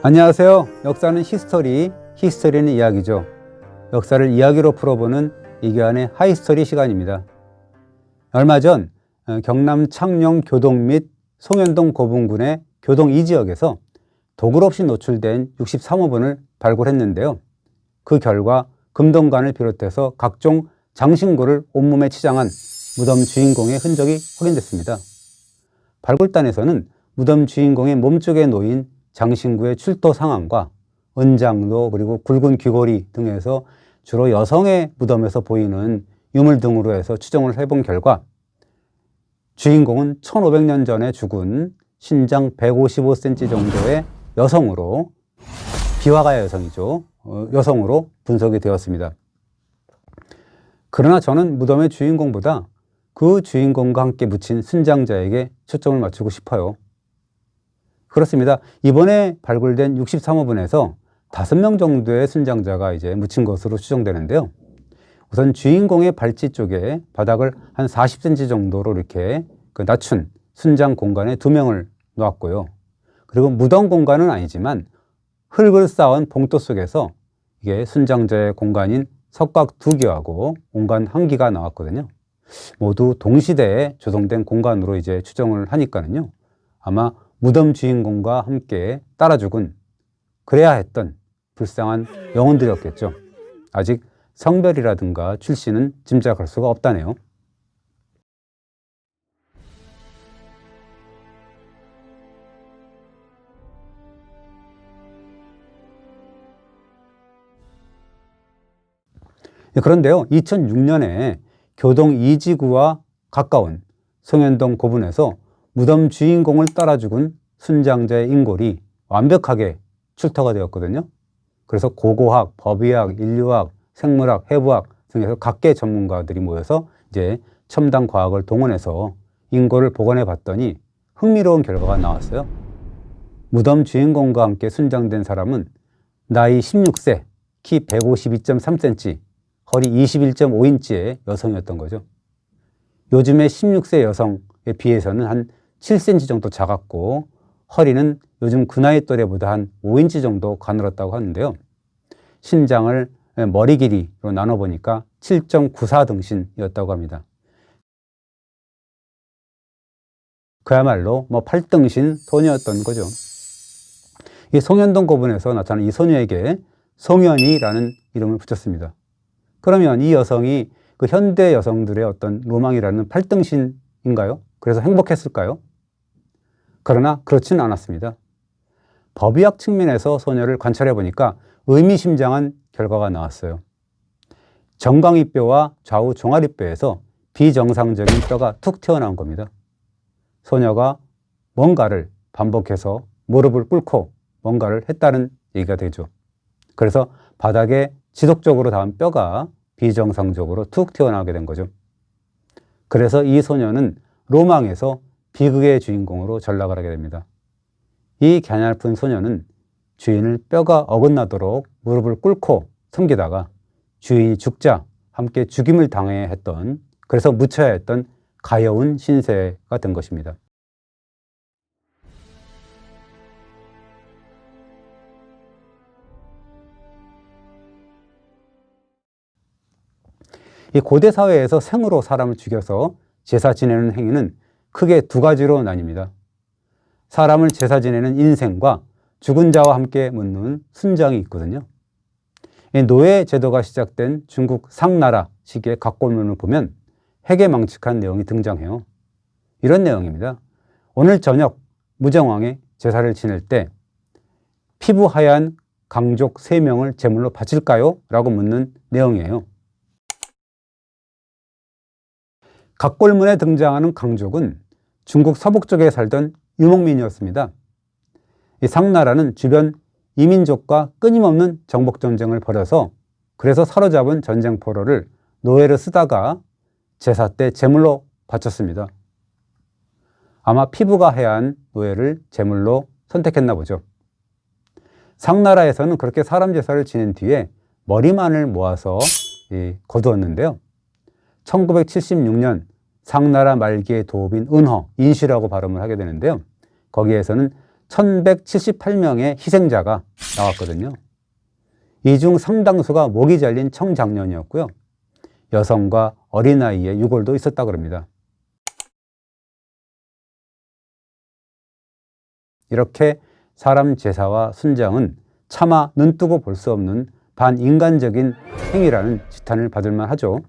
안녕하세요. 역사는 히스토리, 히스토리는 이야기죠. 역사를 이야기로 풀어보는 이규환의 하이스토리 시간입니다. 얼마 전 경남 창녕 교동 및 송현동 고분군의 교동 이 지역에서 도굴 없이 노출된 63호본을 발굴했는데요. 그 결과 금동관을 비롯해서 각종 장신구를 온몸에 치장한 무덤 주인공의 흔적이 확인됐습니다. 발굴단에서는 무덤 주인공의 몸쪽에 놓인 장신구의 출토 상황과 은장도 그리고 굵은 귀걸이 등에서 주로 여성의 무덤에서 보이는 유물 등으로 해서 추정을 해본 결과 주인공은 1500년 전에 죽은 신장 155cm 정도의 여성으로, 비화가의 여성이죠. 여성으로 분석이 되었습니다. 그러나 저는 무덤의 주인공보다 그 주인공과 함께 묻힌 순장자에게 초점을 맞추고 싶어요. 그렇습니다. 이번에 발굴된 63호본에서 5명 정도의 순장자가 이제 묻힌 것으로 추정되는데요. 우선 주인공의 발치 쪽에 바닥을 한 40cm 정도로 이렇게 낮춘 순장 공간에 2명을 놓았고요. 그리고 무덤 공간은 아니지만 흙을 쌓은 봉도 속에서 이게 순장자의 공간인 석각 2개하고 온간 1기가 나왔거든요. 모두 동시대에 조성된 공간으로 이제 추정을 하니까는요. 아마 무덤 주인공과 함께 따라 죽은, 그래야 했던 불쌍한 영혼들이었겠죠. 아직 성별이라든가 출신은 짐작할 수가 없다네요. 그런데요, 2006년에 교동 이지구와 가까운 송현동 고분에서 무덤 주인공을 따라 죽은 순장자의 인골이 완벽하게 출토가 되었거든요. 그래서 고고학, 법의학, 인류학, 생물학, 해부학 등에서 각계 전문가들이 모여서 이제 첨단 과학을 동원해서 인골을 복원해 봤더니 흥미로운 결과가 나왔어요. 무덤 주인공과 함께 순장된 사람은 나이 16세, 키 152.3cm, 허리 21.5인치의 여성이었던 거죠. 요즘의 16세 여성에 비해서는 한 7cm 정도 작았고 허리는 요즘 그 나이 또래보다 한 5인치 정도 가늘었다고 하는데요. 신장을 머리 길이로 나눠보니까 7.94 등신이었다고 합니다. 그야말로 8등신 소녀였던 거죠. 이 송현동 고분에서 나타난 이 소녀에게 송현이라는 이름을 붙였습니다. 그러면 이 여성이 그 현대 여성들의 어떤 로망이라는 8등신인가요? 그래서 행복했을까요? 그러나 그렇지는 않았습니다. 법의학 측면에서 소녀를 관찰해 보니까 의미심장한 결과가 나왔어요. 정강이뼈와 좌우 종아리뼈에서 비정상적인 뼈가 툭 튀어나온 겁니다. 소녀가 뭔가를 반복해서 무릎을 꿇고 뭔가를 했다는 얘기가 되죠. 그래서 바닥에 지속적으로 닿은 뼈가 비정상적으로 툭 튀어나오게 된 거죠. 그래서 이 소녀는 로망에서 비극의 주인공으로 전락을 하게 됩니다. 이 갸냘픈 소녀는 주인을 뼈가 어긋나도록 무릎을 꿇고 섬기다가 주인이 죽자 함께 죽임을 당해야 했던, 그래서 묻혀야 했던 가여운 신세가 된 것입니다. 이 고대 사회에서 생으로 사람을 죽여서 제사 지내는 행위는 크게 2가지로 나뉩니다. 사람을 제사 지내는 인생과 죽은 자와 함께 묻는 순장이 있거든요. 노예 제도가 시작된 중국 상나라 시기의 각골문을 보면 해계망측한 내용이 등장해요. 이런 내용입니다. 오늘 저녁 무정왕의 제사를 지낼 때 피부 하얀 강족 3명을 제물로 바칠까요? 라고 묻는 내용이에요. 각골문에 등장하는 강족은 중국 서북 쪽에 살던 유목민이었습니다. 이 상나라는 주변 이민족과 끊임없는 정복전쟁을 벌여서 그래서 사로잡은 전쟁포로를 노예로 쓰다가 제사 때 제물로 바쳤습니다. 아마 피부가 하얀 노예를 제물로 선택했나 보죠. 상나라에서는 그렇게 사람 제사를 지낸 뒤에 머리만을 모아서 거두었는데요. 1976년 상나라 말기의 도읍인 은허, 인시라고 발음을 하게 되는데요. 거기에서는 1178명의 희생자가 나왔거든요. 이 중 상당수가 목이 잘린 청장년이었고요. 여성과 어린아이의 유골도 있었다고 합니다. 이렇게 사람 제사와 순장은 차마 눈뜨고 볼 수 없는 반인간적인 행위라는 지탄을 받을 만하죠.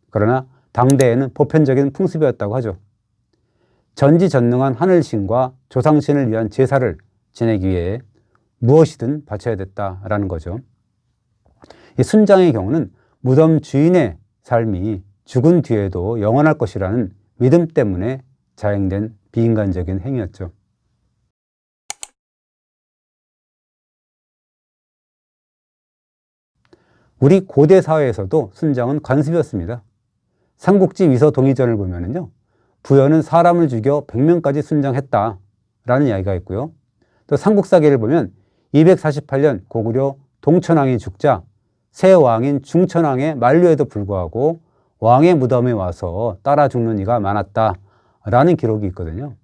그러나 당대에는 보편적인 풍습이었다고 하죠. 전지전능한 하늘신과 조상신을 위한 제사를 지내기 위해 무엇이든 바쳐야 됐다라는 거죠. 이 순장의 경우는 무덤 주인의 삶이 죽은 뒤에도 영원할 것이라는 믿음 때문에 자행된 비인간적인 행위였죠. 우리 고대 사회에서도 순장은 관습이었습니다. 삼국지 위서 동의전을 보면은요, 부여는 사람을 죽여 100명까지 순장했다라는 이야기가 있고요. 또 삼국사기를 보면 248년 고구려 동천왕이 죽자 새 왕인 중천왕의 만류에도 불구하고 왕의 무덤에 와서 따라 죽는 이가 많았다라는 기록이 있거든요.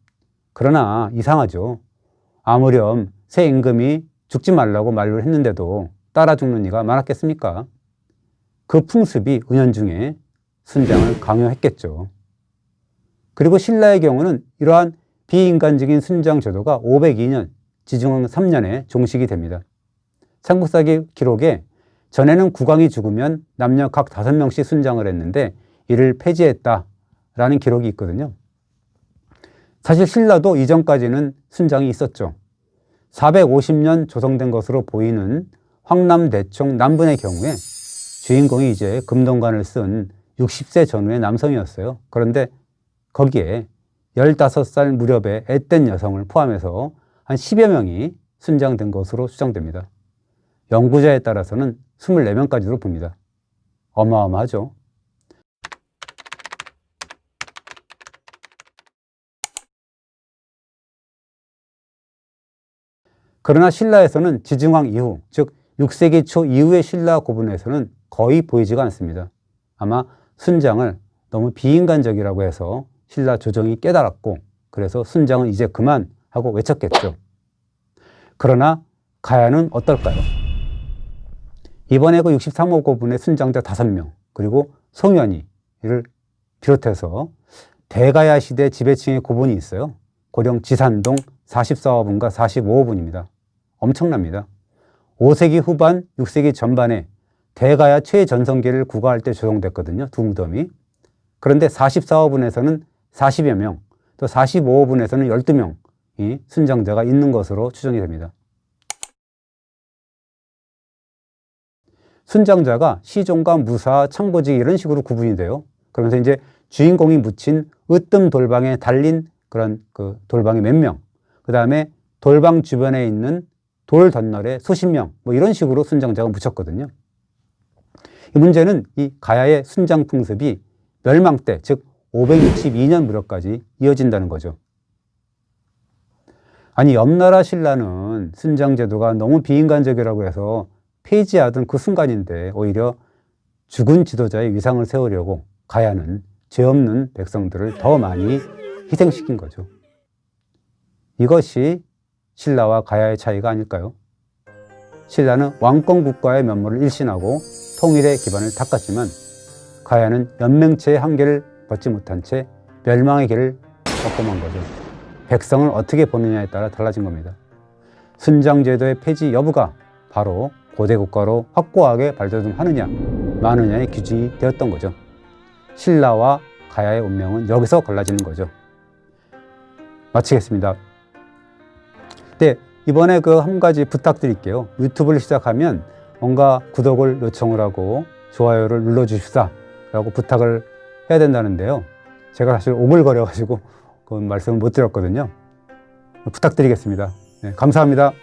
그러나 이상하죠. 아무렴 새 임금이 죽지 말라고 만류를 했는데도 따라 죽는 이가 많았겠습니까? 그 풍습이 은연중에 순장을 강요했겠죠. 그리고 신라의 경우는 이러한 비인간적인 순장 제도가 502년 지중왕 3년에 종식이 됩니다. 삼국사기 기록에 전에는 국왕이 죽으면 남녀 각 5명씩 순장을 했는데 이를 폐지했다라는 기록이 있거든요. 사실 신라도 이전까지는 순장이 있었죠. 450년 조성된 것으로 보이는 황남대총 남분의 경우에 주인공이 이제 금동관을 쓴 60세 전후의 남성이었어요. 그런데 거기에 15살 무렵의 앳된 여성을 포함해서 한 10여 명이 순장된 것으로 추정됩니다. 연구자에 따라서는 24명까지도 봅니다. 어마어마하죠. 그러나 신라에서는 지중왕 이후, 즉 6세기 초 이후의 신라 고분에서는 거의 보이지가 않습니다. 아마 순장을 너무 비인간적이라고 해서 신라 조정이 깨달았고 그래서 순장은 이제 그만 하고 외쳤겠죠. 그러나 가야는 어떨까요? 이번에 그 63호 고분의 순장자 5명 그리고 송현이를 비롯해서 대가야 시대 지배층의 고분이 있어요. 고령 지산동 44호분과 45호분입니다. 엄청납니다. 5세기 후반, 6세기 전반에 대가야 최전성기를 구가할 때 조성됐거든요. 두 무덤이. 그런데 44호분에서는 40여 명, 또 45호분에서는 12명이 순장자가 있는 것으로 추정이 됩니다. 순장자가 시종과 무사, 창보직 이런 식으로 구분이 돼요. 그러면서 이제 주인공이 묻힌 으뜸 돌방에 달린 그런 그 돌방이 몇 명, 그 다음에 돌방 주변에 있는 돌 덧널에 수십 명, 뭐 이런 식으로 순장자가 묻혔거든요. 이 문제는 이 가야의 순장 풍습이 멸망 때, 즉 562년 무렵까지 이어진다는 거죠. 아니, 옆나라 신라는 순장 제도가 너무 비인간적이라고 해서 폐지하던 그 순간인데 오히려 죽은 지도자의 위상을 세우려고 가야는 죄 없는 백성들을 더 많이 희생시킨 거죠. 이것이 신라와 가야의 차이가 아닐까요? 신라는 왕권 국가의 면모를 일신하고 통일의 기반을 닦았지만 가야는 연맹체의 한계를 벗지 못한 채 멸망의 길을 걷고 만 거죠. 백성을 어떻게 보느냐에 따라 달라진 겁니다. 순장제도의 폐지 여부가 바로 고대 국가로 확고하게 발돋움하느냐 마느냐의 기준이 되었던 거죠. 신라와 가야의 운명은 여기서 갈라지는 거죠. 마치겠습니다. 네, 이번에 그 한 가지 부탁드릴게요. 유튜브를 시작하면 뭔가 구독을 요청을 하고 좋아요를 눌러주십사 라고 부탁을 해야 된다는데요. 제가 사실 오글거려가지고 그 말씀을 못 드렸거든요. 부탁드리겠습니다. 네, 감사합니다.